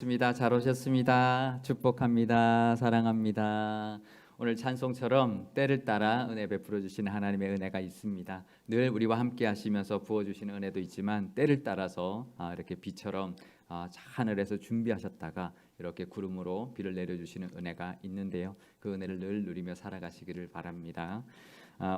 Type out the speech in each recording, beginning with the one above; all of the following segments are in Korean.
좋습니다. 잘 오셨습니다. 축복합니다. 사랑합니다. 오늘 찬송처럼 때를 따라 은혜 베풀어 주시는 하나님의 은혜가 있습니다. 늘 우리와 함께 하시면서 부어 주시는 은혜도 있지만 때를 따라서 이렇게 비처럼 하늘에서 준비하셨다가 이렇게 구름으로 비를 내려 주시는 은혜가 있는데요. 그 은혜를 늘 누리며 살아가시기를 바랍니다.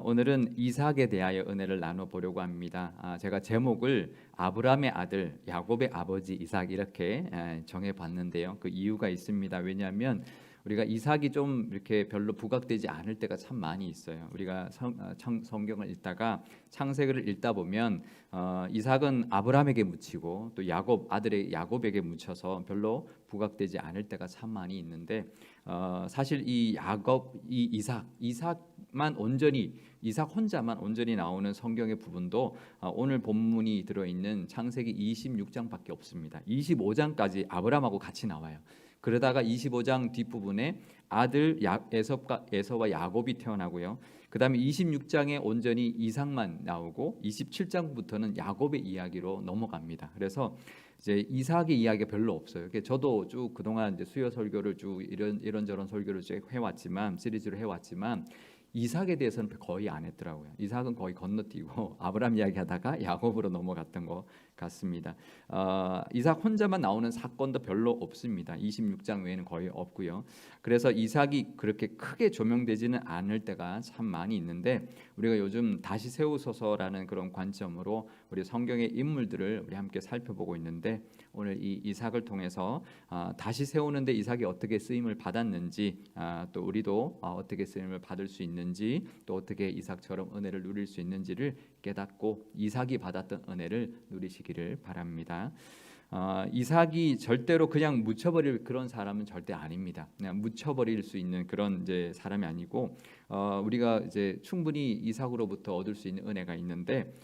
오늘은 이삭에 대하여 은혜를 나눠보려고 합니다. 제가 제목을 아브라함의 아들 야곱의 아버지 이삭 이렇게 정해봤는데요. 그 이유가 있습니다. 왜냐하면 우리가 이삭이 좀 이렇게 별로 부각되지 않을 때가 참 많이 있어요. 우리가 성경을 읽다가 창세기를 읽다 보면 이삭은 아브라함에게 묻히고 또 야곱 아들의 야곱에게 묻혀서 별로 부각되지 않을 때가 참 많이 있는데 사실 이 이삭만 온전히 이삭 혼자만 온전히 나오는 성경의 부분도 오늘 본문이 들어있는 창세기 26장밖에 없습니다. 25장까지 아브라함하고 같이 나와요. 그러다가 25장 뒷부분에 아들 에서와 야곱이 태어나고요. 그 다음에 26장에 온전히 이삭만 나오고 27장부터는 야곱의 이야기로 넘어갑니다. 그래서 이제 이삭의 이야기가 별로 없어요. 저도 쭉 그동안 이제 수요 설교를 쭉 이런저런 설교를 쭉 해왔지만 시리즈로 해왔지만 이삭에 대해서는 거의 안 했더라고요. 이삭은 거의 건너뛰고 아브라함 이야기하다가 야곱으로 넘어갔던 것 같습니다. 이삭 혼자만 나오는 사건도 별로 없습니다. 26장 외에는 거의 없고요. 그래서 이삭이 그렇게 크게 조명되지는 않을 때가 참 많이 있는데 우리가 요즘 다시 세우소서라는 그런 관점으로 우리 성경의 인물들을 우리 함께 살펴보고 있는데 오늘 이 이삭을 통해서 다시 세우는데 이삭이 어떻게 쓰임을 받았는지 또 우리도 어떻게 쓰임을 받을 수 있는지 또 어떻게 이삭처럼 은혜를 누릴 수 있는지를 깨닫고 이삭이 받았던 은혜를 누리시기를 바랍니다. 이삭이 절대로 그냥 묻혀버릴 그런 사람은 절대 아닙니다. 그냥 묻혀버릴 수 있는 그런 이제 사람이 아니고 우리가 이제 충분히 이삭으로부터 얻을 수 있는 은혜가 있는데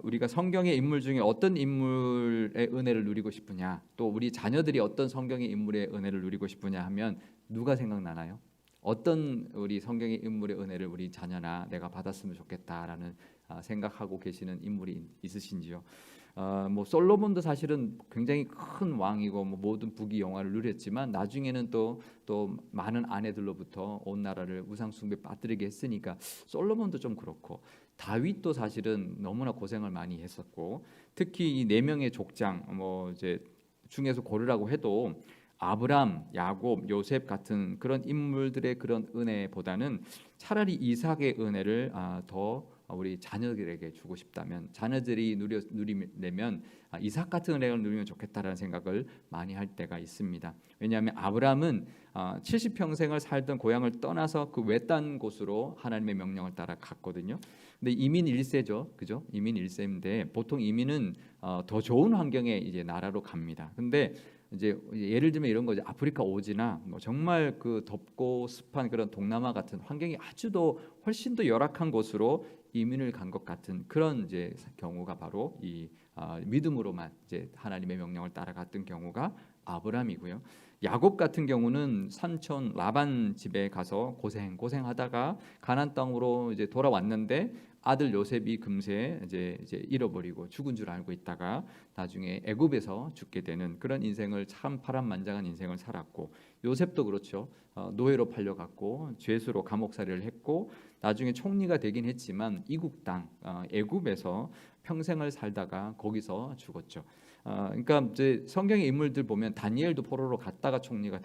우리가 성경의 인물 중에 어떤 인물의 은혜를 누리고 싶으냐 또 우리 자녀들이 어떤 성경의 인물의 은혜를 누리고 싶으냐 하면 누가 생각나나요? 어떤 우리 성경의 인물의 은혜를 우리 자녀나 내가 받았으면 좋겠다라는 생각하고 계시는 인물이 있으신지요? 뭐 솔로몬도 사실은 굉장히 큰 왕이고 뭐 모든 부귀 영화를 누렸지만 나중에는 또 많은 아내들로부터 온 나라를 우상 숭배 빠뜨리게 했으니까 솔로몬도 좀 그렇고 다윗도 사실은 너무나 고생을 많이 했었고 특히 이 네 명의 족장 뭐 이제 중에서 고르라고 해도 아브람, 야곱, 요셉 같은 그런 인물들의 그런 은혜보다는 차라리 이삭의 은혜를 더 우리 자녀들에게 주고 싶다면 자녀들이 누리려면 이삭 같은 은혜를 누리면 좋겠다라는 생각을 많이 할 때가 있습니다. 왜냐하면 아브람은 70평생을 살던 고향을 떠나서 그 외딴 곳으로 하나님의 명령을 따라 갔거든요. 근데 이민 1세죠, 그죠? 이민 1세인데 보통 이민은 더 좋은 환경의 이제 나라로 갑니다. 근데 이제 예를 들면 이런 거죠. 아프리카 오지나 뭐 정말 그 덥고 습한 그런 동남아 같은 환경이 아주 더 훨씬 더 열악한 곳으로 이민을 간 것 같은 그런 이제 경우가 바로 이 믿음으로만 이제 하나님의 명령을 따라갔던 경우가 아브람이고요. 야곱 같은 경우는 삼촌 라반 집에 가서 고생하다가 가나안 땅으로 이제 돌아왔는데 아들 요셉이 금세 이제 잃어버리고 죽은 줄 알고 있다가 나중에 애굽에서 죽게 되는 그런 인생을 참 파란만장한 인생을 살았고 요셉도 그렇죠. 노예로 팔려갔고 죄수로 감옥살이를 했고 나중에 총리가 되긴 했지만 이국 땅 애굽에서 평생을 살다가 거기서 죽었죠. 그러니까 이제 성경의 인물들 보면 다니엘도 포로로 갔다가 총리가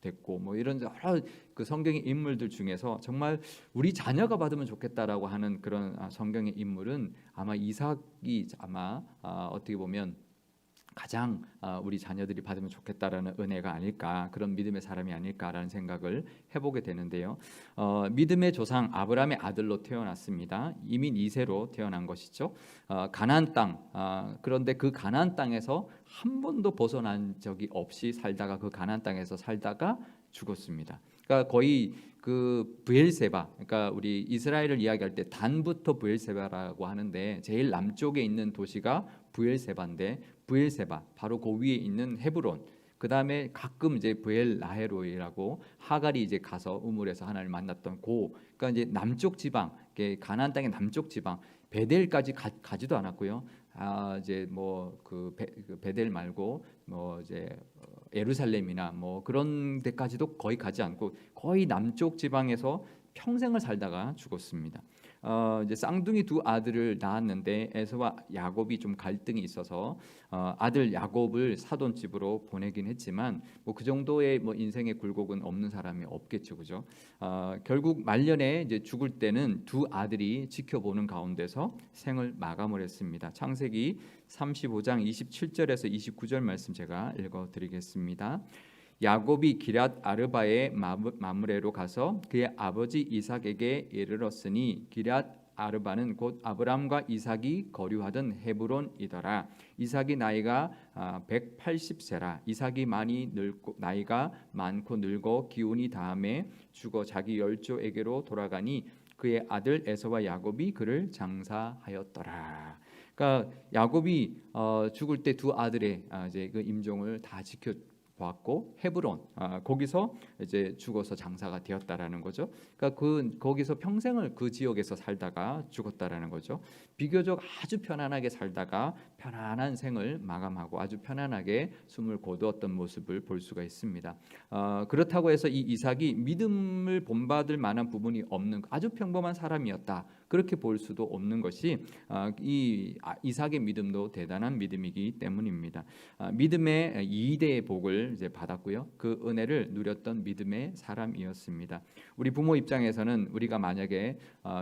됐고 뭐 이런 여러 그 성경의 인물들 중에서 정말 우리 자녀가 받으면 좋겠다라고 하는 그런 성경의 인물은 아마 이삭이 아마 어떻게 보면 가장 우리 자녀들이 받으면 좋겠다라는 은혜가 아닐까 그런 믿음의 사람이 아닐까라는 생각을 해보게 되는데요. 믿음의 조상 아브라함의 아들로 태어났습니다. 이민 2세로 태어난 것이죠. 가나안 땅 그런데 그 가나안 땅에서 한 번도 벗어난 적이 없이 살다가 그 가나안 땅에서 살다가 죽었습니다. 그러니까 거의 그 브엘세바 그러니까 우리 이스라엘을 이야기할 때 단부터 브엘세바라고 하는데 제일 남쪽에 있는 도시가 브엘세바인데 브엘세바 바로 그 위에 있는 헤브론 그 다음에 가끔 이제 브엘라헤로이라고 하갈이 이제 가서 우물에서 하나님을 만났던 그러니까 이제 남쪽 지방 가나안 땅의 남쪽 지방 베델까지 가지도 않았고요. 이제 뭐 그 베델 말고 뭐 이제 예루살렘이나 뭐 그런 데까지도 거의 가지 않고 거의 남쪽 지방에서 평생을 살다가 죽었습니다. 이제 쌍둥이 두 아들을 낳았는데 에서와 야곱이 좀 갈등이 있어서 아들 야곱을 사돈 집으로 보내긴 했지만 뭐 그 정도의 뭐 인생의 굴곡은 없는 사람이 없겠죠, 그죠? 결국 말년에 이제 죽을 때는 두 아들이 지켜보는 가운데서 생을 마감을 했습니다. 창세기 35장 27절에서 29절 말씀 제가 읽어드리겠습니다. 야곱이 기럇 아르바의 마므레로 가서 그의 아버지 이삭에게 이르렀으니 기럇 아르바는 곧 아브람과 이삭이 거류하던 헤브론이더라. 이삭이 나이가 180세라. 이삭이 나이가 많고 늙어 기운이 다함에 죽어 자기 열조에게로 돌아가니 그의 아들 에서와 야곱이 그를 장사하였더라. 그러니까 야곱이 죽을 때 두 아들의 이제 그 임종을 다 지켜 왔고 헤브론 거기서 이제 죽어서 장사가 되었다라는 거죠. 그러니까 거기서 평생을 그 지역에서 살다가 죽었다라는 거죠. 비교적 아주 편안하게 살다가 편안한 생을 마감하고 아주 편안하게 숨을 거두었던 모습을 볼 수가 있습니다. 그렇다고 해서 이 이삭이 믿음을 본받을 만한 부분이 없는 아주 평범한 사람이었다. 그렇게 볼 수도 없는 것이 이 이삭의 믿음도 대단한 믿음이기 때문입니다. 믿음의 2대의 복을 이제 받았고요. 그 은혜를 누렸던 믿음의 사람이었습니다. 우리 부모 입장에서는 우리가 만약에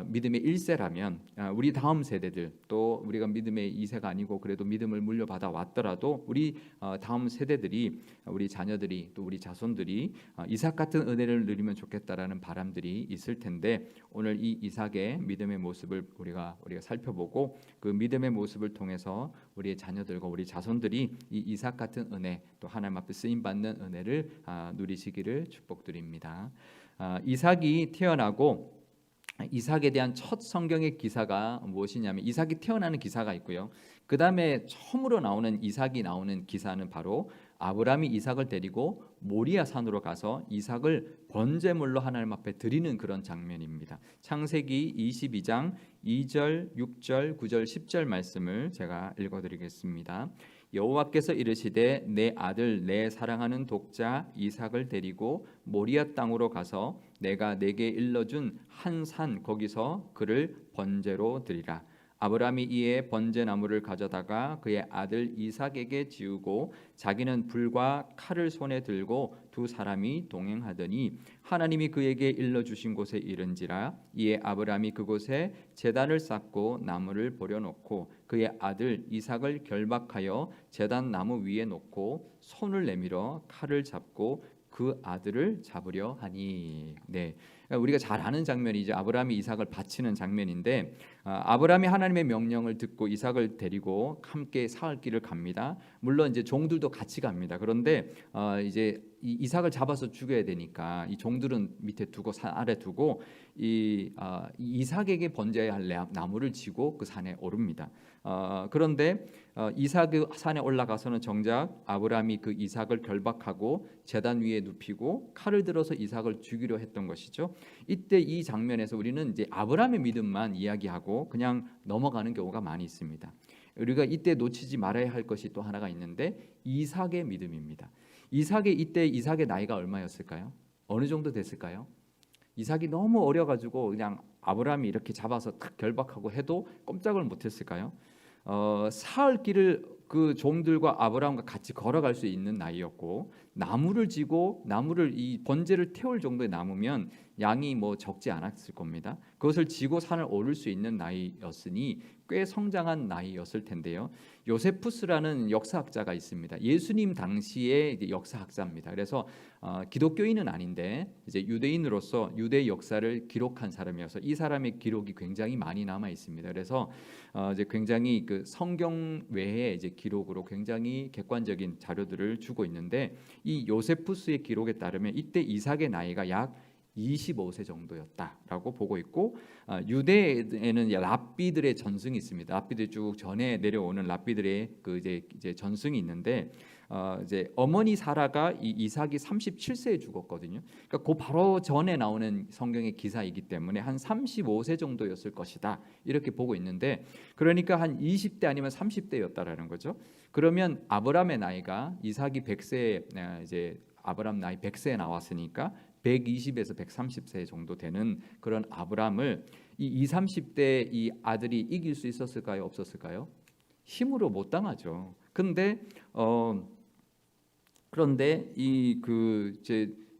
믿음의 1세라면 우리 다음 세대들 또 우리가 믿음의 2세가 아니고 그래도 믿음을 물려받아 왔더라도 우리 다음 세대들이 우리 자녀들이 또 우리 자손들이 이삭 같은 은혜를 누리면 좋겠다라는 바람들이 있을 텐데 오늘 이 이삭의 믿음의 모습을 우리가 살펴보고 그 믿음의 모습을 통해서 우리의 자녀들과 우리 자손들이 이 이삭 같은 은혜 또 하나님 앞에 쓰임 받는 은혜를 누리시기를 축복드립니다. 이삭이 태어나고 이삭에 대한 첫 성경의 기사가 무엇이냐면 이삭이 태어나는 기사가 있고요. 그 다음에 처음으로 나오는 이삭이 나오는 기사는 바로 아브라함이 이삭을 데리고 모리아 산으로 가서 이삭을 번제물로 하나님 앞에 드리는 그런 장면입니다. 창세기 22장 2절, 6절, 9절, 10절 말씀을 제가 읽어드리겠습니다. 여호와께서 이르시되 내 아들 내 사랑하는 독자 이삭을 데리고 모리아 땅으로 가서 내가 내게 일러준 한 산 거기서 그를 번제로 드리라. 아브라함이 이에 번제나무를 가져다가 그의 아들 이삭에게 지우고 자기는 불과 칼을 손에 들고 두 사람이 동행하더니 하나님이 그에게 일러주신 곳에 이른지라. 이에 아브라함이 그곳에 제단을 쌓고 나무를 버려놓고 그의 아들 이삭을 결박하여 제단 나무 위에 놓고 손을 내밀어 칼을 잡고 그 아들을 잡으려 하니. 네, 우리가 잘 아는 장면이죠. 아브라함이 이삭을 바치는 장면인데 아브라함이 하나님의 명령을 듣고 이삭을 데리고 함께 사흘 길을 갑니다. 물론 이제 종들도 같이 갑니다. 그런데 이제 이삭을 잡아서 죽여야 되니까 이 종들은 밑에 두고 산 아래 두고 이삭에게 번제해야 할 나무를 지고 그 산에 오릅니다. 그런데 이삭 산에 올라가서는 정작 아브라함이 그 이삭을 결박하고 제단 위에 눕히고 칼을 들어서 이삭을 죽이려 했던 것이죠. 이때 이 장면에서 우리는 이제 아브라함의 믿음만 이야기하고 그냥 넘어가는 경우가 많이 있습니다. 우리가 이때 놓치지 말아야 할 것이 또 하나가 있는데 이삭의 믿음입니다. 이때 이삭의 나이가 얼마였을까요? 어느 정도 됐을까요? 이삭이 너무 어려가지고 그냥 아브라함이 이렇게 잡아서 탁 결박하고 해도 꼼짝을 못했을까요? 사흘 길을 그 종들과 아브라함과 같이 걸어갈 수 있는 나이였고 나무를 지고 이 번제를 태울 정도의 나무면 양이 뭐 적지 않았을 겁니다. 그것을 지고 산을 오를 수 있는 나이였으니 꽤 성장한 나이였을 텐데요. 요세푸스라는 역사학자가 있습니다. 예수님 당시의 역사학자입니다. 그래서 기독교인은 아닌데 이제 유대인으로서 유대 역사를 기록한 사람이어서 이 사람의 기록이 굉장히 많이 남아 있습니다. 그래서 이제 굉장히 그 성경 외에 이제 기록으로 굉장히 객관적인 자료들을 주고 있는데 이 요세푸스의 기록에 따르면 이때 이삭의 나이가 약 25세 정도였다라고 보고 있고 유대에는 랍비들의 전승이 있습니다. 랍비들 쭉 전에 내려오는 랍비들의 그 이제 전승이 있는데 이제 어머니 사라가 이삭이 37세에 죽었거든요. 그러니까 그 바로 전에 나오는 성경의 기사이기 때문에 한 35세 정도였을 것이다 이렇게 보고 있는데 그러니까 한 20대 아니면 30대였다라는 거죠. 그러면 아브람의 나이가 이삭이 100세에 이제 아브람 나이 100세에 나왔으니까 120에서 130세 정도 되는 그런 아브람을 이 20, 30대 이 아들이 이길 수 있었을까요? 없었을까요? 힘으로 못 당하죠. 그런데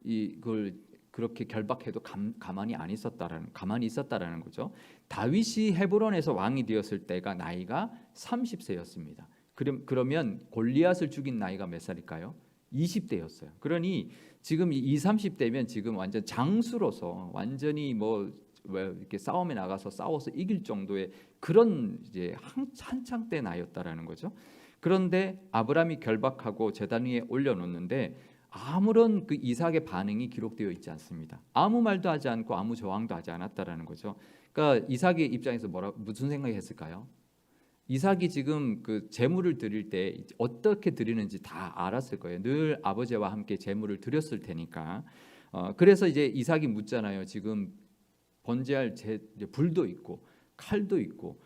이걸 그렇게 결박해도 가만히 있었다라는 거죠. 다윗이 헤브론에서 왕이 되었을 때가 나이가 30세였습니다. 그러면 골리앗을 죽인 나이가 몇 살일까요? 20대였어요. 그러니 지금 이 20, 30대면 지금 완전 장수로서 완전히 왜 이렇게 싸움에 나가서 싸워서 이길 정도의 그런 이제 한창 때 나이였다라는 거죠. 그런데 아브람이 결박하고 제단 위에 올려놓는데 아무런 그 이삭의 반응이 기록되어 있지 않습니다. 아무 말도 하지 않고 아무 저항도 하지 않았다라는 거죠. 그러니까 이삭의 입장에서 무슨 생각이 했을까요? 이삭이 지금 그 제물을 드릴 때 어떻게 드리는지 다 알았을 거예요. 늘 아버지와 함께 제물을 드렸을 테니까. 그래서 이제 이삭이 묻잖아요. 지금 번제할 불도 있고 칼도 있고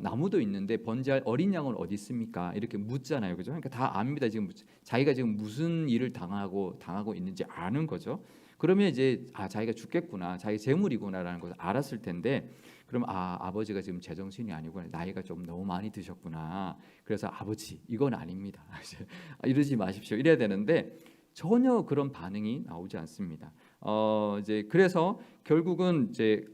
나무도 있는데 번제할 어린 양은 어디 있습니까? 이렇게 묻잖아요, 그죠? 그러니까 다 압니다. 지금 자기가 지금 무슨 일을 당하고 있는지 아는 거죠. 그러면 이제 자기가 죽겠구나, 자기 재물이구나라는 것을 알았을 텐데, 그럼 아버지가 지금 제정신이 아니구나, 나이가 좀 너무 많이 드셨구나. 그래서 아버지 이건 아닙니다. 이러지 마십시오. 이래야 되는데 전혀 그런 반응이 나오지 않습니다. 이제 그래서 결국은 이제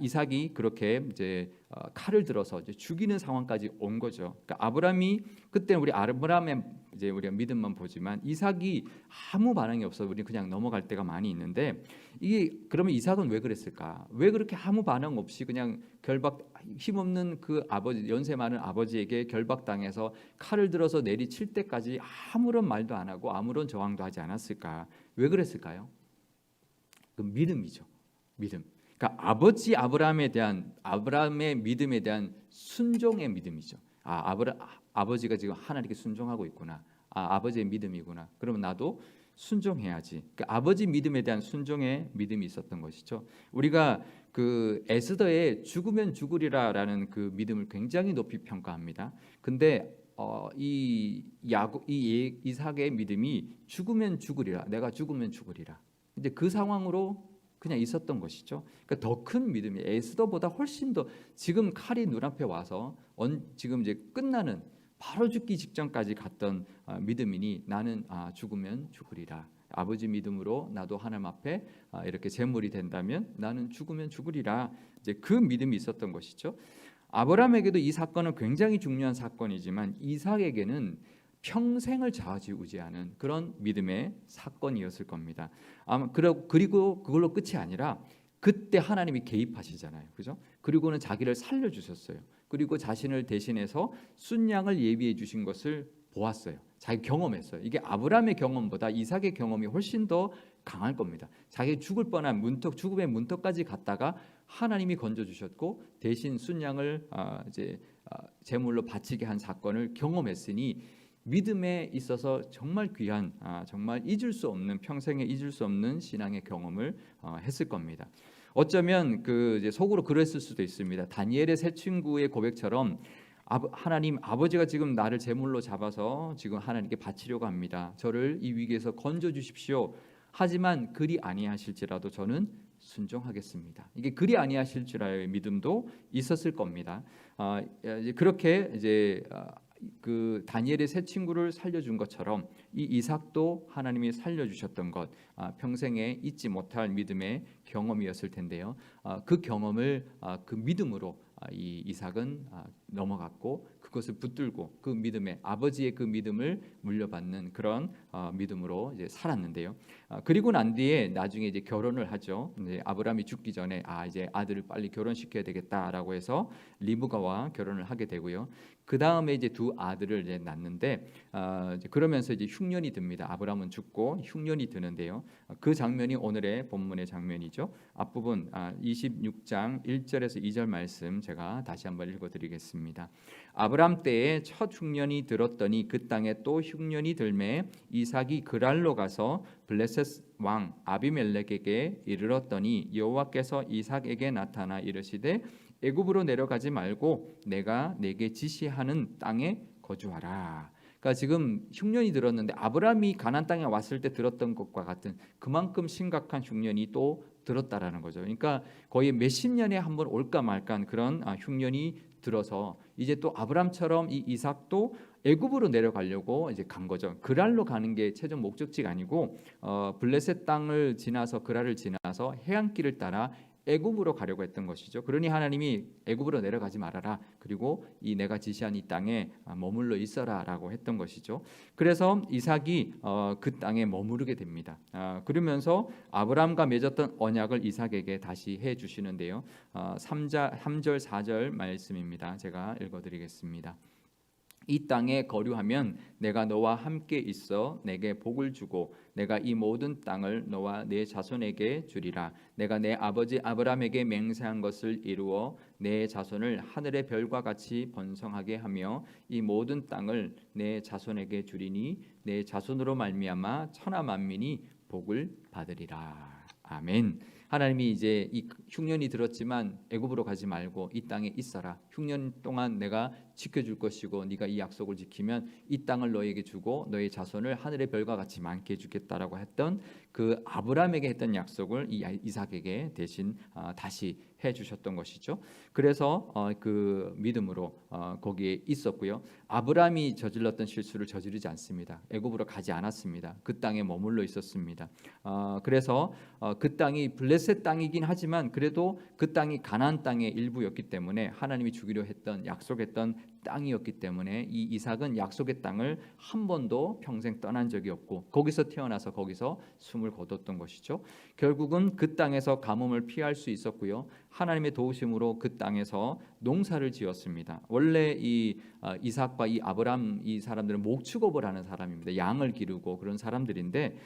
이삭이 그렇게 이제 칼을 들어서 이제 죽이는 상황까지 온 거죠. 그러니까 아브람이 그때 우리 아브람의 이제 우리가 믿음만 보지만 이삭이 아무 반응이 없어 우리 그냥 넘어갈 때가 많이 있는데 이게 그러면 이삭은 왜 그랬을까? 왜 그렇게 아무 반응 없이 그냥 힘없는 그 아버지 연세 많은 아버지에게 결박당해서 칼을 들어서 내리칠 때까지 아무런 말도 안 하고 아무런 저항도 하지 않았을까? 왜 그랬을까요? 그 믿음이죠. 믿음. 그러니까 아브라함의 믿음에 대한 순종의 믿음이죠. 아버지가 지금 하나님께 순종하고 있구나. 아버지의 믿음이구나. 그러면 나도 순종해야지. 그러니까 아버지 믿음에 대한 순종의 믿음이 있었던 것이죠. 우리가 그 에스더의 죽으면 죽으리라라는 그 믿음을 굉장히 높이 평가합니다. 근데 이삭의 믿음이 죽으면 죽으리라. 내가 죽으면 죽으리라. 이제 그 상황으로 그냥 있었던 것이죠. 그러니까 더 큰 믿음이 에스더보다 훨씬 더 지금 칼이 눈앞에 와서 지금 이제 끝나는 바로 죽기 직전까지 갔던 믿음이니 나는 죽으면 죽으리라. 아버지 믿음으로 나도 하나님 앞에 이렇게 제물이 된다면 나는 죽으면 죽으리라. 이제 그 믿음이 있었던 것이죠. 아브라함에게도 이 사건은 굉장히 중요한 사건이지만 이삭에게는 평생을 좌지우지하는 그런 믿음의 사건이었을 겁니다. 그리고 그걸로 끝이 아니라 그때 하나님이 개입하시잖아요, 그죠? 그리고는 자기를 살려주셨어요. 그리고 자신을 대신해서 순양을 예비해 주신 것을 보았어요. 자기 경험했어요. 이게 아브라함의 경험보다 이삭의 경험이 훨씬 더 강할 겁니다. 자기 죽을 뻔한 죽음의 문턱까지 갔다가 하나님이 건져 주셨고 대신 순양을 제물로 바치게 한 사건을 경험했으니 믿음에 있어서 정말 귀한 정말 평생에 잊을 수 없는 신앙의 경험을 했을 겁니다. 어쩌면 이제 속으로 그랬을 수도 있습니다. 다니엘의 세 친구의 고백처럼 하나님 아버지가 지금 나를 제물로 잡아서 지금 하나님께 바치려고 합니다. 저를 이 위기에서 건져 주십시오. 하지만 그리 아니하실지라도 저는 순종하겠습니다. 이게 그리 아니하실지라의 믿음도 있었을 겁니다. 그렇게 이제 그 다니엘의 세 친구를 살려준 것처럼 이 이삭도 하나님이 살려주셨던 것 평생에 잊지 못할 믿음의 경험이었을 텐데요. 그 경험을 그 믿음으로 이 이삭은 넘어갔고 그것을 붙들고 그 믿음에 아버지의 그 믿음을 물려받는 그런 믿음으로 이제 살았는데요. 그리고 난 뒤에 나중에 이제 결혼을 하죠. 이제 아브라함이 죽기 전에 이제 아들을 빨리 결혼시켜야 되겠다라고 해서 리브가와 결혼을 하게 되고요. 그 다음에 이제 두 아들을 이제 낳는데 그러면서 이제 흉년이 듭니다. 아브라함은 죽고 흉년이 드는데요. 그 장면이 오늘의 본문의 장면이죠. 앞부분 26장 1절에서 2절 말씀 제가 다시 한번 읽어드리겠습니다. 아브라함 때에 첫 흉년이 들었더니 그 땅에 또 흉년이 들매 이삭이 그랄로 가서 블레셋 왕 아비멜렉에게 이르렀더니 여호와께서 이삭에게 나타나 이르시되 애굽으로 내려가지 말고 내가 네게 지시하는 땅에 거주하라. 그러니까 지금 흉년이 들었는데 아브라함이 가나안 땅에 왔을 때 들었던 것과 같은 그만큼 심각한 흉년이 또 들었다라는 거죠. 그러니까 거의 몇십 년에 한 번 올까 말까 그런 흉년이 들어서 이제 또 아브라함처럼 이 이삭도 애굽으로 내려가려고 이제 간 거죠. 그랄로 가는 게 최종 목적지가 아니고 블레셋 땅을 지나서 그랄을 지나서 해안길을 따라 애굽으로 가려고 했던 것이죠. 그러니 하나님이 애굽으로 내려가지 말아라. 그리고 이 내가 지시한 이 땅에 머물러 있어라라고 했던 것이죠. 그래서 이삭이 그 땅에 머무르게 됩니다. 그러면서 아브라함과 맺었던 언약을 이삭에게 다시 해 주시는데요. 3절 4절 말씀입니다. 제가 읽어드리겠습니다. 이 땅에 거류하면 내가 너와 함께 있어 내게 복을 주고 내가 이 모든 땅을 너와 네 자손에게 주리라. 내가 내 아버지 아브라함에게 맹세한 것을 이루어 내 자손을 하늘의 별과 같이 번성하게 하며 이 모든 땅을 내 자손에게 주리니 내 자손으로 말미암아 천하 만민이 복을 받으리라. 아멘. 하나님이 이제 이 흉년이 들었지만 애굽으로 가지 말고 이 땅에 있어라. 흉년 동안 내가 지켜줄 것이고 네가 이 약속을 지키면 이 땅을 너에게 주고 너의 자손을 하늘의 별과 같이 많게 해주겠다라고 했던 그 아브라함에게 했던 약속을 이 이삭에게 대신 다시 해주셨던 것이죠. 그래서 그 믿음으로 거기에 있었고요. 아브라함이 저질렀던 실수를 저지르지 않습니다. 애굽으로 가지 않았습니다. 그 땅에 머물러 있었습니다. 그래서 그 땅이 블레셋 땅이긴 하지만 그래도 그 땅이 가나안 땅의 일부였기 때문에 하나님이 주기로 했던 약속했던 땅이었기 때문에 이 이삭은 약속의 땅을 한 번도 평생 떠난 적이 없고 거기서 태어나서 거기서 숨을 거뒀던 것이죠. 결국은 그 땅에서 가뭄을 피할 수 있었고요. 하나님의 도우심으로 그 땅에서 농사를 지었습니다. 원래 이 이삭과 이 아브람 이 사람들은 목축업을 하는 사람입니다. 양을 기르고 그런 사람들인데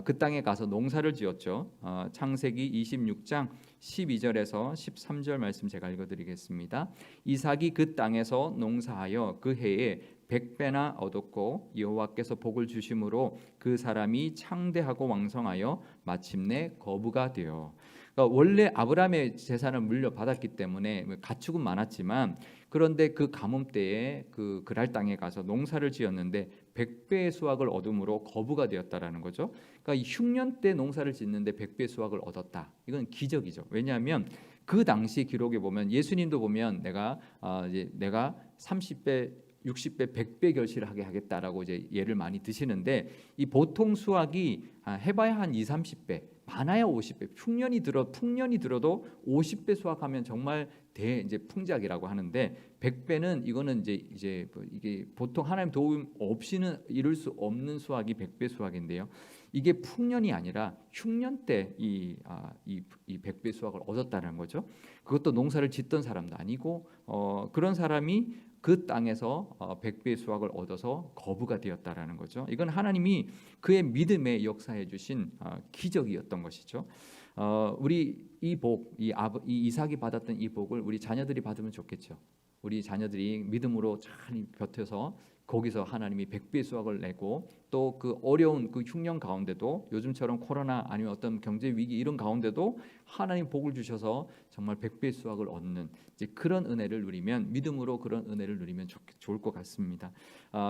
그 땅에 가서 농사를 지었죠. 창세기 26장 12절에서 13절 말씀 제가 읽어드리겠습니다. 이삭이 그 땅에서 농사하여 그 해에 100배나 얻었고 여호와께서 복을 주심으로 그 사람이 창대하고 왕성하여 마침내 거부가 되어. 그러니까 원래 아브라함의 재산을 물려받았기 때문에 가축은 많았지만 그런데 그 가뭄 때에 그 그랄 땅에 가서 농사를 지었는데 100배의 수확을 얻음으로 거부가 되었다라는 거죠. 그러니까 이 흉년 때 농사를 짓는데 100배 수확을 얻었다. 이건 기적이죠. 왜냐하면 그 당시 기록에 보면 예수님도 보면 내가 30배 60배, 100배 결실을 하게 하겠다라고 이제 예를 많이 드시는데 이 보통 수확이 해봐야 한 2, 30배, 많아야 50배. 풍년이 들어도 50배 수확하면 정말 이제 풍작이라고 하는데 100배는 이거는 이제 이게 보통 하나님 도움 없이는 이룰 수 없는 수확이 100배 수확인데요. 이게 풍년이 아니라 흉년 때 이 100배 수확을 얻었다는 거죠. 그것도 농사를 짓던 사람도 아니고 그런 사람이 그 땅에서 100배의 수확을 얻어서 거부가 되었다라는 거죠. 이건 하나님이 그의 믿음에 역사해 주신 기적이었던 것이죠. 우리 이 이삭이 받았던 이 복을 우리 자녀들이 받으면 좋겠죠. 우리 자녀들이 믿음으로 잘 버텨서 거기서 하나님이 100배의 수확을 내고 또 그 어려운 그 흉년 가운데도 요즘처럼 코로나 아니면 어떤 경제 위기 이런 가운데도 하나님 복을 주셔서 정말 100배의 수확을 얻는 이제 그런 은혜를 누리면 믿음으로 그런 은혜를 누리면 좋을 것 같습니다.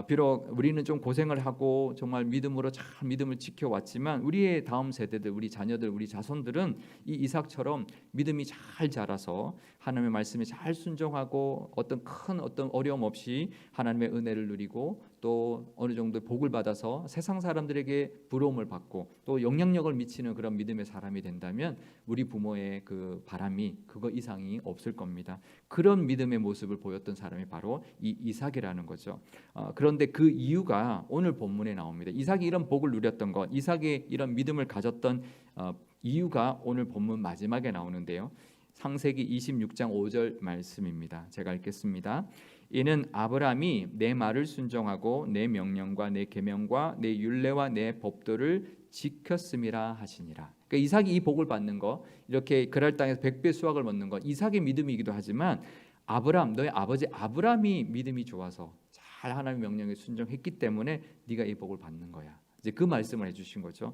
비록 우리는 좀 고생을 하고 정말 믿음으로 잘 믿음을 지켜왔지만 우리의 다음 세대들, 우리 자녀들, 우리 자손들은 이 이삭처럼 믿음이 잘 자라서 하나님의 말씀에 잘 순종하고 어떤 어려움 없이 하나님의 은혜를 누리고 또 어느 정도 복을 받아서 세상 사람들에게 부러움을 받고 또 영향력을 미치는 그런 믿음의 사람이 된다면 우리 부모의 그 바람이 그거 이상이 없을 겁니다. 그런 믿음의 모습을 보였던 사람이 바로 이 이삭이라는 거죠. 그런데 그 이유가 오늘 본문에 나옵니다. 이삭이 이런 복을 누렸던 것, 이삭이 이런 믿음을 가졌던 이유가 오늘 본문 마지막에 나오는데요. 창세기 26장 5절 말씀입니다. 제가 읽겠습니다. 이는 아브라함이 내 말을 순종하고 내 명령과 내 계명과 내 율례와 내 법도를 지켰음이라 하시니라. 그러니까 이삭이 이 복을 받는 거, 이렇게 그랄 땅에서 100배 수확을 얻는 거, 이삭의 믿음이기도 하지만 너의 아버지 아브라함이 믿음이 좋아서 잘 하나님의 명령에 순종했기 때문에 네가 이 복을 받는 거야. 이제 그 말씀을 해주신 거죠.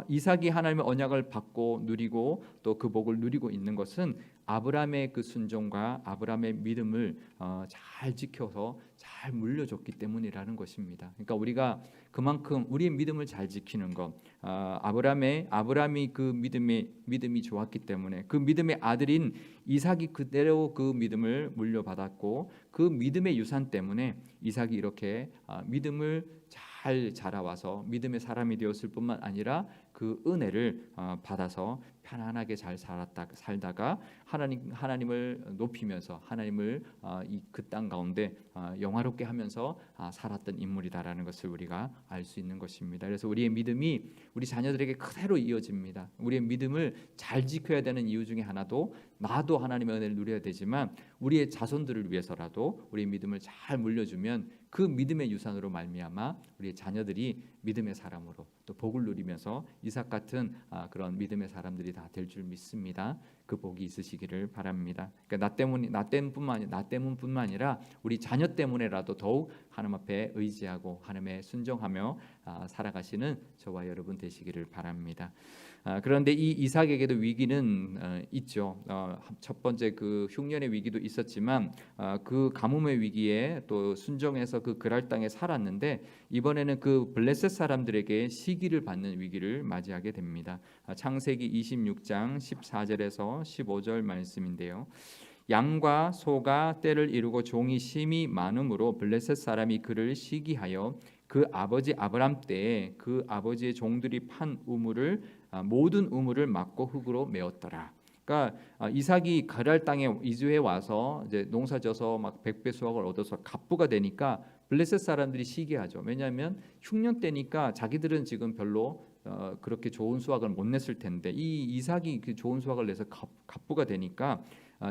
이삭이 하나님의 언약을 받고 누리고 또 그 복을 누리고 있는 것은 아브라함의 그 순종과 아브라함의 믿음을 잘 지켜서 잘 물려줬기 때문이라는 것입니다. 그러니까 우리가 그만큼 우리의 믿음을 잘 지키는 것, 아브라함이 그 믿음이 좋았기 때문에 그 믿음의 아들인 이삭이 그대로 그 믿음을 물려받았고 그 믿음의 유산 때문에 이삭이 이렇게 믿음을 잘 자라와서 믿음의 사람이 되었을 뿐만 아니라 그 은혜를 받아서 편안하게 잘 살다가 하나님을 높이면서 하나님을 이 그 땅 가운데 영화롭게 하면서 살았던 인물이다라는 것을 우리가 알 수 있는 것입니다. 그래서 우리의 믿음이 우리 자녀들에게 그대로 이어집니다. 우리의 믿음을 잘 지켜야 되는 이유 중에 하나도 나도 하나님의 은혜를 누려야 되지만 우리의 자손들을 위해서라도 우리의 믿음을 잘 물려주면 그 믿음의 유산으로 말미암아 우리의 자녀들이 믿음의 사람으로 또 복을 누리면서 이삭 같은 그런 믿음의 사람들이 다 될 줄 믿습니다. 그 복이 있으시기를 바랍니다. 그러니까 나 때문뿐만 아니라 우리 자녀 때문에라도 더욱 하나님 앞에 의지하고 하나님의 순종하며 살아가시는 저와 여러분 되시기를 바랍니다. 그런데 이 이삭에게도 위기는 있죠. 첫 번째 그 흉년의 위기도 있었지만 그 가뭄의 위기에 또 순종해서 그 그랄 땅에 살았는데 이번에는 그 블레셋 사람들에게 시기를 받는 위기를 맞이하게 됩니다. 창세기 26장 14절에서 15절 말씀인데요. 양과 소가 때를 이루고 종이 심히 많음으로 블레셋 사람이 그를 시기하여 그 아버지 아브람 때에 그 아버지의 종들이 판 우물을 모든 우물을 막고 흙으로 메웠더라. 그러니까 이삭이 가랄 땅에 이주해 와서 이제 농사져서 막 백배 수확을 얻어서 갑부가 되니까 블레셋 사람들이 시기하죠. 왜냐하면 흉년 때니까 자기들은 지금 별로 그렇게 좋은 수확을 못 냈을 텐데 이 이삭이 그 좋은 수확을 내서 갑부가 되니까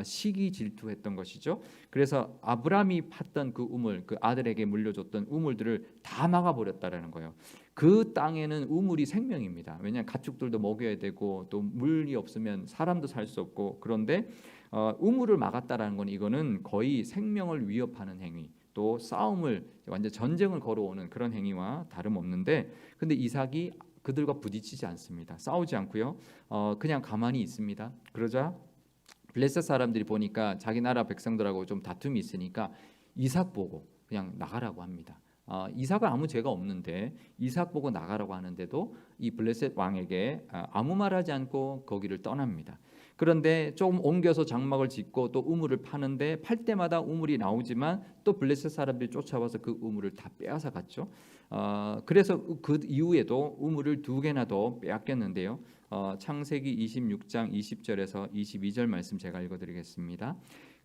시기 질투했던 것이죠. 그래서 아브라함이 팠던 그 우물, 그 아들에게 물려줬던 우물들을 다 막아버렸다라는 거예요. 그 땅에는 우물이 생명입니다. 왜냐하면 가축들도 먹여야 되고 또 물이 없으면 사람도 살 수 없고 그런데 우물을 막았다라는 건 이거는 거의 생명을 위협하는 행위. 또 싸움을 완전 전쟁을 걸어오는 그런 행위와 다름없는데 근데 이삭이 그들과 부딪히지 않습니다. 싸우지 않고요. 그냥 가만히 있습니다. 그러자 블레셋 사람들이 보니까 자기 나라 백성들하고 좀 다툼이 있으니까 이삭 보고 그냥 나가라고 합니다. 이삭은 아무 죄가 없는데 이삭 보고 나가라고 하는데도 이 블레셋 왕에게 아무 말하지 않고 거기를 떠납니다. 그런데 조금 옮겨서 장막을 짓고 또 우물을 파는데 팔 때마다 우물이 나오지만 또 블레셋 사람들이 쫓아와서 그 우물을 다 빼앗아 갔죠. 그래서 그 이후에도 우물을 2개나 더 빼앗겼는데요. 창세기 26장 20절에서 22절 말씀 제가 읽어드리겠습니다.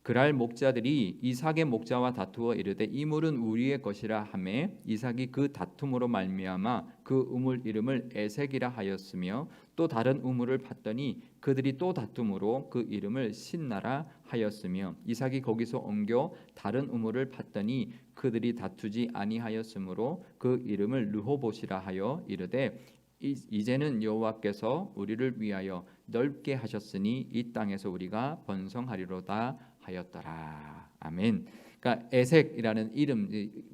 그랄 목자들이 이삭의 목자와 다투어 이르되 이 물은 우리의 것이라 하매 이삭이 그 다툼으로 말미암아 그 우물 이름을 에색이라 하였으며 또 다른 우물을 팠더니 그들이 또 다툼으로 그 이름을 신나라 하였으며 이삭이 거기서 옮겨 다른 우물을 팠더니 그들이 다투지 아니하였으므로 그 이름을 르호봇이라 하여 이르되 이제는 여호와께서 우리를 위하여 넓게 하셨으니 이 땅에서 우리가 번성하리로다 하였더라. 아멘. 그러니까 에색이라는 이름,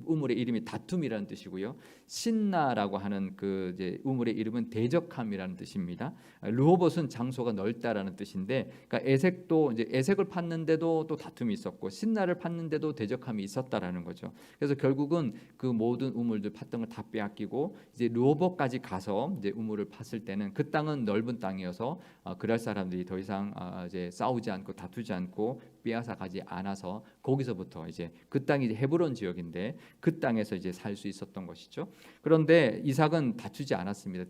우물의 이름이 다툼이라는 뜻이고요. 신나라고 하는 그 이제 우물의 이름은 대적함이라는 뜻입니다. 르호봇은 장소가 넓다라는 뜻인데, 그러니까 에색도 이제 에색을 팠는데도 또 다툼이 있었고, 신나를 팠는데도 대적함이 있었다라는 거죠. 그래서 결국은 그 모든 우물들 팠던 걸 다 빼앗기고 이제 르호봇까지 가서 이제 우물을 팠을 때는 그 땅은 넓은 땅이어서 그랄 사람들이 더 이상 이제 싸우지 않고 다투지 않고 빼앗아 가지 않아서 거기서부터 이제 그 땅이 이제 헤브론 지역인데 그 땅에서 이제 살 수 있었던 것이죠. 그런데 이삭은 다투지 않았습니다.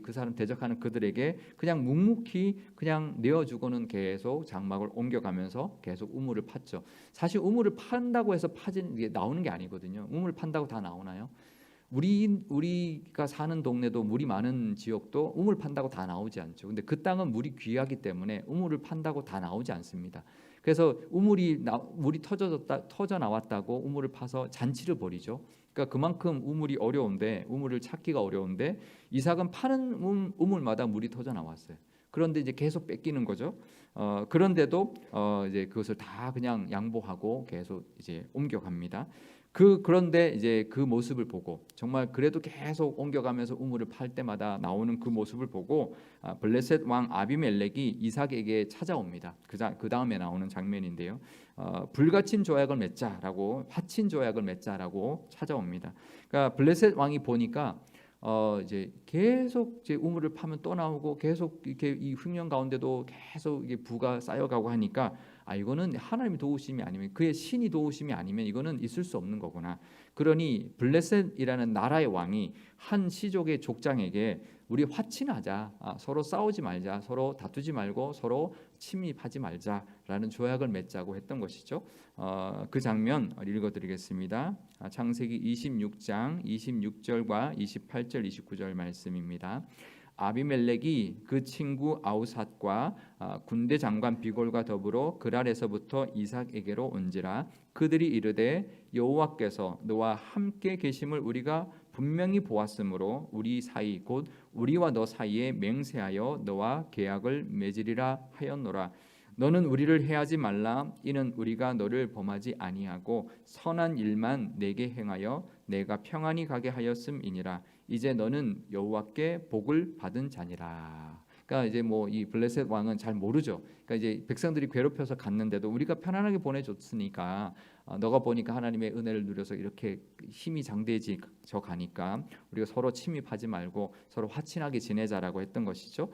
그 사람 대적하는 그들에게 그냥 묵묵히 그냥 내어주고는 계속 장막을 옮겨가면서 계속 우물을 팠죠. 사실 우물을 판다고 해서 파진 게 나오는 게 아니거든요. 우물 판다고 다 나오나요? 우리가 사는 동네도 물이 많은 지역도 우물 판다고 다 나오지 않죠. 근데 그 땅은 물이 귀하기 때문에 우물을 판다고 다 나오지 않습니다. 그래서 물이 터져 나왔다고 우물을 파서 잔치를 벌이죠. 그러니까 그만큼 우물이 어려운데 우물을 찾기가 어려운데 이삭은 파는 우물마다 물이 터져 나왔어요. 그런데 이제 계속 뺏기는 거죠. 그런데도 이제 그것을 다 그냥 양보하고 계속 이제 옮겨갑니다. 그런데 이제 그 모습을 보고 정말 그래도 계속 옮겨가면서 우물을 팔 때마다 나오는 그 모습을 보고 블레셋 왕 아비멜렉이 이삭에게 찾아옵니다. 그 다음에 나오는 장면인데요. 불가침 조약을 맺자라고, 화친 조약을 맺자라고 찾아옵니다. 그러니까 블레셋 왕이 보니까 이제 계속 이제 우물을 파면 또 나오고 계속 이렇게 이 흉년 가운데도 계속 이게 부가 쌓여가고 하니까 이거는 하나님이 도우심이 아니면, 그의 신이 도우심이 아니면 이거는 있을 수 없는 거구나. 그러니 블레셋이라는 나라의 왕이 한 시족의 족장에게 우리 화친하자, 서로 싸우지 말자, 서로 다투지 말고 서로 침입하지 말자라는 조약을 맺자고 했던 것이죠. 그 장면 읽어드리겠습니다. 창세기 26장 26절과 28절 29절 말씀입니다. 아비멜렉이 그 친구 아우삿과 군대 장관 비골과 더불어 그랄에서부터 이삭에게로 온지라. 그들이 이르되 여호와께서 너와 함께 계심을 우리가 분명히 보았으므로 우리 사이 곧 우리와 너 사이에 맹세하여 너와 계약을 맺으리라 하였노라. 너는 우리를 해하지 말라. 이는 우리가 너를 범하지 아니하고 선한 일만 내게 행하여 내가 평안히 가게 하였음이니라. 이제 너는 여호와께 복을 받은 자니라. 그러니까 이제 뭐 이 블레셋 왕은 잘 모르죠. 그러니까 이제 백성들이 괴롭혀서 갔는데도 우리가 편안하게 보내줬으니까 너가 보니까 하나님의 은혜를 누려서 이렇게 힘이 장대해져 가니까 우리가 서로 침입하지 말고 서로 화친하게 지내자라고 했던 것이죠.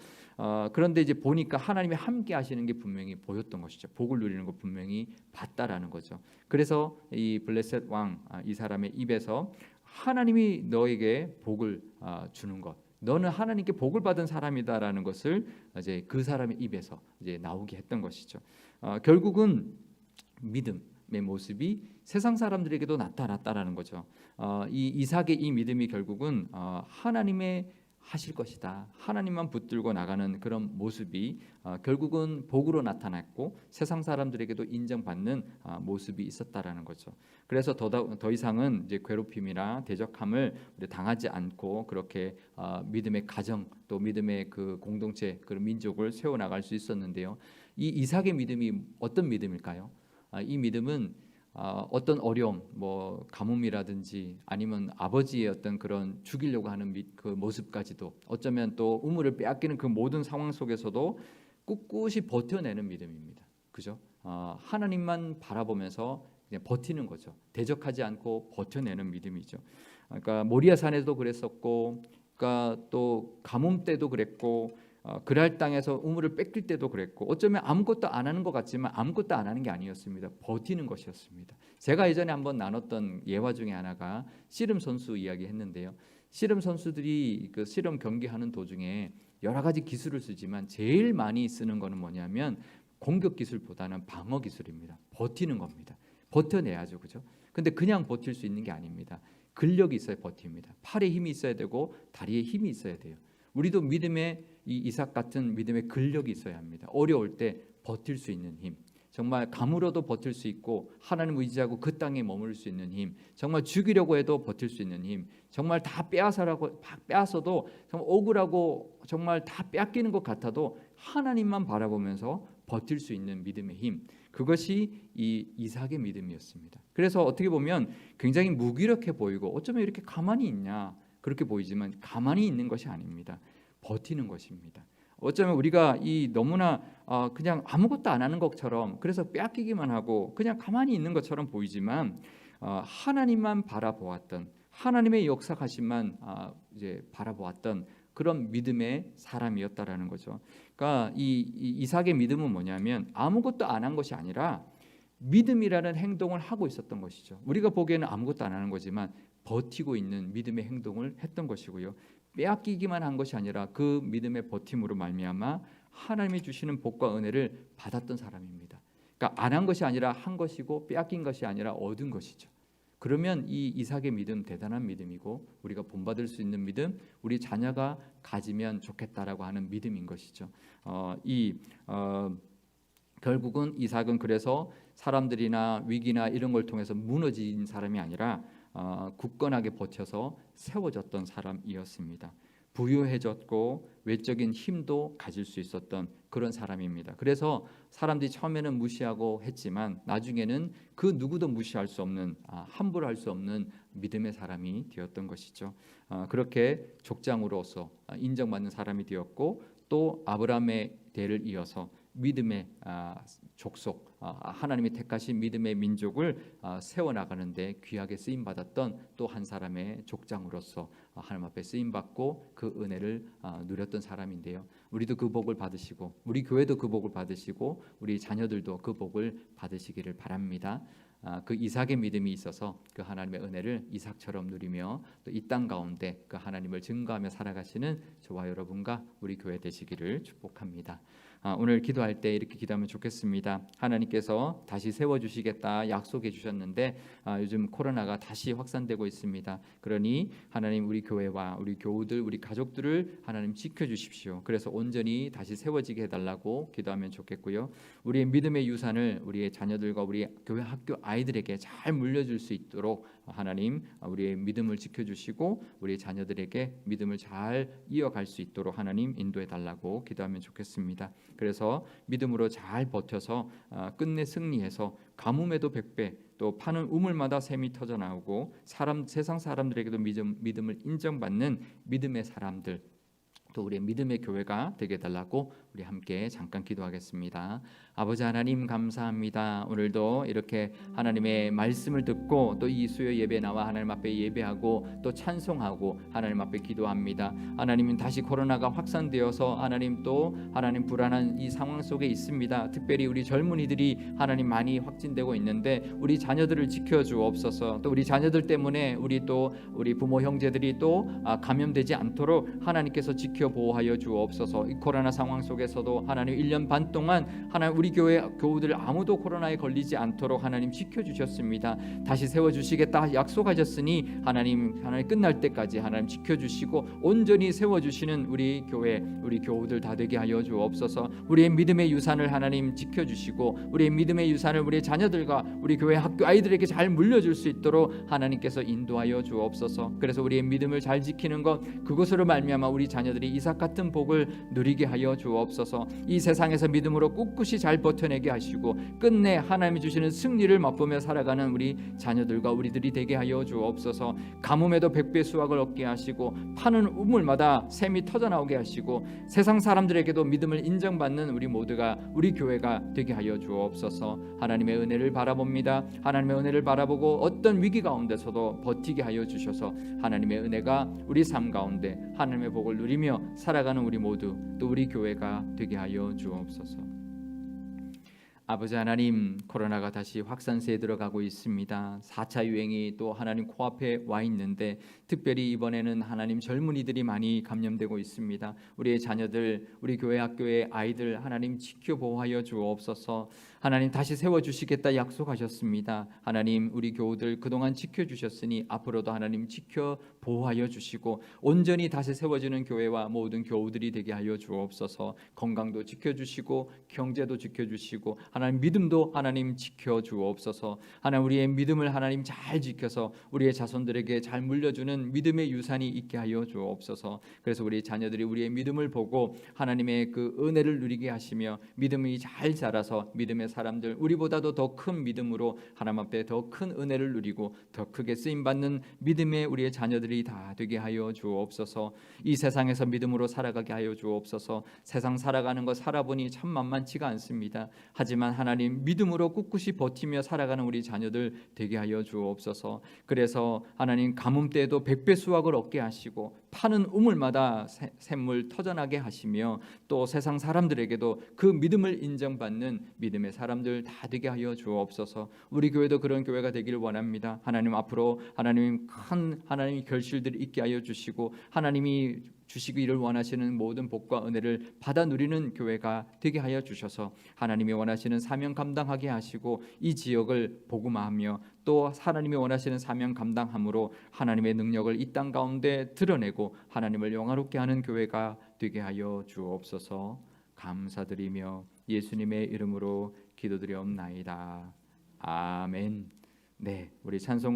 그런데 이제 보니까 하나님이 함께 하시는 게 분명히 보였던 것이죠. 복을 누리는 거 분명히 봤다라는 거죠. 그래서 이 블레셋 왕 이 사람의 입에서 하나님이 너에게 복을 주는 것, 너는 하나님께 복을 받은 사람이다라는 것을 이제 그 사람의 입에서 이제 나오게 했던 것이죠. 결국은 믿음의 모습이 세상 사람들에게도 나타났다라는 거죠. 이 이삭의 이 믿음이 결국은 하나님의 하실 것이다, 하나님만 붙들고 나가는 그런 모습이 결국은 복으로 나타났고 세상 사람들에게도 인정받는 모습이 있었다라는 거죠. 그래서 더 이상은 이제 괴롭힘이나 대적함을 당하지 않고 그렇게 믿음의 가정 또 믿음의 그 공동체, 그런 민족을 세워 나갈 수 있었는데요. 이 이삭의 믿음이 어떤 믿음일까요? 이 믿음은 어떤 어려움, 뭐 가뭄이라든지 아니면 아버지의 어떤 그런 죽이려고 하는 그 모습까지도, 어쩌면 또 우물을 빼앗기는 그 모든 상황 속에서도 꿋꿋이 버텨내는 믿음입니다. 그죠? 하나님만 바라보면서 그냥 버티는 거죠. 대적하지 않고 버텨내는 믿음이죠. 그러니까 모리아 산에도 그랬었고, 그러니까 또 가뭄 때도 그랬고, 그랄 땅에서 우물을 뺏길 때도 그랬고, 어쩌면 아무것도 안 하는 것 같지만 아무것도 안 하는 게 아니었습니다. 버티는 것이었습니다. 제가 예전에 한번 나눴던 예화 중에 하나가 씨름 선수 이야기 했는데요. 씨름 선수들이 그 씨름 경기하는 도중에 여러 가지 기술을 쓰지만 제일 많이 쓰는 거는 뭐냐면 공격 기술보다는 방어 기술입니다. 버티는 겁니다. 버텨내야죠, 그죠? 근데 그냥 버틸 수 있는 게 아닙니다. 근력이 있어야 버팁니다. 팔에 힘이 있어야 되고 다리에 힘이 있어야 돼요. 우리도 믿음의 이 이삭 같은 믿음의 근력이 있어야 합니다. 어려울 때 버틸 수 있는 힘, 정말 가물어도 버틸 수 있고 하나님 의지하고 그 땅에 머무를 수 있는 힘, 정말 죽이려고 해도 버틸 수 있는 힘, 정말 다 빼앗아도 정말 억울하고 정말 다 빼앗기는 것 같아도 하나님만 바라보면서 버틸 수 있는 믿음의 힘, 그것이 이 이삭의 믿음이었습니다. 그래서 어떻게 보면 굉장히 무기력해 보이고 어쩌면 이렇게 가만히 있냐 그렇게 보이지만 가만히 있는 것이 아닙니다. 버티는 것입니다. 어쩌면 우리가 이 너무나 그냥 아무것도 안 하는 것처럼, 그래서 빼앗기기만 하고 그냥 가만히 있는 것처럼 보이지만 하나님만 바라보았던, 하나님의 역사하심만 이제 바라보았던 그런 믿음의 사람이었다라는 거죠. 그러니까 이 이삭의 믿음은 뭐냐면 아무것도 안 한 것이 아니라 믿음이라는 행동을 하고 있었던 것이죠. 우리가 보기에는 아무것도 안 하는 거지만 버티고 있는 믿음의 행동을 했던 것이고요. 빼앗기기만 한 것이 아니라 그 믿음의 버팀으로 말미암아 하나님이 주시는 복과 은혜를 받았던 사람입니다. 그러니까 안 한 것이 아니라 한 것이고 빼앗긴 것이 아니라 얻은 것이죠. 그러면 이 이삭의 믿음 대단한 믿음이고 우리가 본받을 수 있는 믿음, 우리 자녀가 가지면 좋겠다라고 하는 믿음인 것이죠. 결국은 이삭은 그래서 사람들이나 위기나 이런 걸 통해서 무너진 사람이 아니라 굳건하게 버텨서 세워졌던 사람이었습니다. 부유해졌고 외적인 힘도 가질 수 있었던 그런 사람입니다. 그래서 사람들이 처음에는 무시하고 했지만 나중에는 그 누구도 무시할 수 없는, 함부로 할 수 없는 믿음의 사람이 되었던 것이죠. 그렇게 족장으로서 인정받는 사람이 되었고, 또 아브라함의 대를 이어서 믿음의 족속, 하나님이 택하신 믿음의 민족을 세워나가는데 귀하게 쓰임받았던 또 한 사람의 족장으로서 하나님 앞에 쓰임받고 그 은혜를 누렸던 사람인데요. 우리도 그 복을 받으시고, 우리 교회도 그 복을 받으시고, 우리 자녀들도 그 복을 받으시기를 바랍니다. 그 이삭의 믿음이 있어서 그 하나님의 은혜를 이삭처럼 누리며 또 이 땅 가운데 그 하나님을 증거하며 살아가시는 저와 여러분과 우리 교회 되시기를 축복합니다. 오늘 기도할 때 이렇게 기도하면 좋겠습니다. 하나님께서 다시 세워주시겠다 약속해 주셨는데 요즘 코로나가 다시 확산되고 있습니다. 그러니 하나님 우리 교회와 우리 교우들, 우리 가족들을 하나님 지켜주십시오. 그래서 온전히 다시 세워지게 해달라고 기도하면 좋겠고요. 우리의 믿음의 유산을 우리의 자녀들과 우리 교회 학교 아이들에게 잘 물려줄 수 있도록 하나님 우리의 믿음을 지켜주시고 우리 자녀들에게 믿음을 잘 이어갈 수 있도록 하나님 인도해 달라고 기도하면 좋겠습니다. 그래서 믿음으로 잘 버텨서 끝내 승리해서 가뭄에도 100배, 또 파는 우물마다 샘이 터져 나오고 세상 사람들에게도 믿음을 인정받는 믿음의 사람들, 또 우리의 믿음의 교회가 되게 해달라고 우리 함께 잠깐 기도하겠습니다. 아버지 하나님 감사합니다. 오늘도 이렇게 하나님의 말씀을 듣고 또 이 수요 예배 나와 하나님 앞에 예배하고 또 찬송하고 하나님 앞에 기도합니다. 하나님은 다시 코로나가 확산되어서 하나님 또 하나님 불안한 이 상황 속에 있습니다. 특별히 우리 젊은이들이 하나님 많이 확진되고 있는데 우리 자녀들을 지켜주옵소서. 또 우리 자녀들 때문에 우리 부모 형제들이 또 감염되지 않도록 하나님께서 지켜보호하여 주옵소서. 이 코로나 상황 속에서도 하나님 1년 반 동안 하나님 우리 교회 교우들 아무도 코로나에 걸리지 않도록 하나님 지켜주셨습니다. 다시 세워주시겠다 약속하셨으니 하나님 끝날 때까지 하나님 지켜주시고 온전히 세워주시는 우리 교회 우리 교우들 다 되게 하여 주옵소서. 우리의 믿음의 유산을 하나님 지켜주시고 우리의 믿음의 유산을 우리 자녀들과 우리 교회 학교 아이들에게 잘 물려줄 수 있도록 하나님께서 인도하여 주옵소서. 그래서 우리의 믿음을 잘 지키는 것, 그것으로 말미암아 우리 자녀들이 이삭 같은 복을 누리게 하여 주옵소서. 이 세상에서 믿음으로 꿋꿋이 잘 버텨내게 하시고 끝내 하나님이 주시는 승리를 맛보며 살아가는 우리 자녀들과 우리들이 되게 하여 주옵소서. 가뭄에도 100배 수확을 얻게 하시고 파는 우물마다 샘이 터져나오게 하시고 세상 사람들에게도 믿음을 인정받는 우리 모두가 우리 교회가 되게 하여 주옵소서. 하나님의 은혜를 바라봅니다. 하나님의 은혜를 바라보고 어떤 위기 가운데서도 버티게 하여 주셔서 하나님의 은혜가 우리 삶 가운데 하나님의 복을 누리며 살아가는 우리 모두 또 우리 교회가 되게 하여 주옵소서. 아버지 하나님, 코로나가 다시 확산세에 들어가고 있습니다. 4차 유행이 또 하나님 코앞에 와 있는데 특별히 이번에는 하나님 젊은이들이 많이 감염되고 있습니다. 우리의 자녀들, 우리 교회 학교의 아이들 하나님 지켜보호하여 주옵소서. 하나님 다시 세워주시겠다 약속하셨습니다. 하나님 우리 교우들 그동안 지켜주셨으니 앞으로도 하나님 지켜보호하여 주시고 온전히 다시 세워지는 교회와 모든 교우들이 되게 하여 주옵소서. 건강도 지켜주시고 경제도 지켜주시고 하나님 믿음도 하나님 지켜주옵소서. 하나님 우리의 믿음을 하나님 잘 지켜서 우리의 자손들에게 잘 물려주는 믿음의 유산이 있게 하여 주옵소서. 그래서 우리 자녀들이 우리의 믿음을 보고 하나님의 그 은혜를 누리게 하시며 믿음이 잘 자라서 믿음의 사람들 우리보다도 더 큰 믿음으로 하나님 앞에 더 큰 은혜를 누리고 더 크게 쓰임받는 믿음의 우리의 자녀들이 다 되게 하여 주옵소서. 이 세상에서 믿음으로 살아가게 하여 주옵소서. 세상 살아가는 거 살아보니 참 만만치가 않습니다. 하지만 하나님 믿음으로 꿋꿋이 버티며 살아가는 우리 자녀들 되게 하여 주옵소서. 그래서 하나님 가뭄 때에도 100배 수확을 얻게 하시고 파는 우물마다 샘물 터져나게 하시며 또 세상 사람들에게도 그 믿음을 인정받는 믿음의 사람들 다 되게 하여 주옵소서. 우리 교회도 그런 교회가 되기를 원합니다. 하나님 앞으로 하나님 큰 하나님의 결실들을 있게 하여 주시고 하나님이 주시기를 원하시는 모든 복과 은혜를 받아 누리는 교회가 되게 하여 주셔서 하나님이 원하시는 사명 감당하게 하시고 이 지역을 복음화하며 또 하나님이 원하시는 사명 감당함으로 하나님의 능력을 이 땅 가운데 드러내고 하나님을 영화롭게 하는 교회가 되게 하여 주옵소서. 감사드리며 예수님의 이름으로 기도드리옵나이다. 아멘. 네, 우리 찬송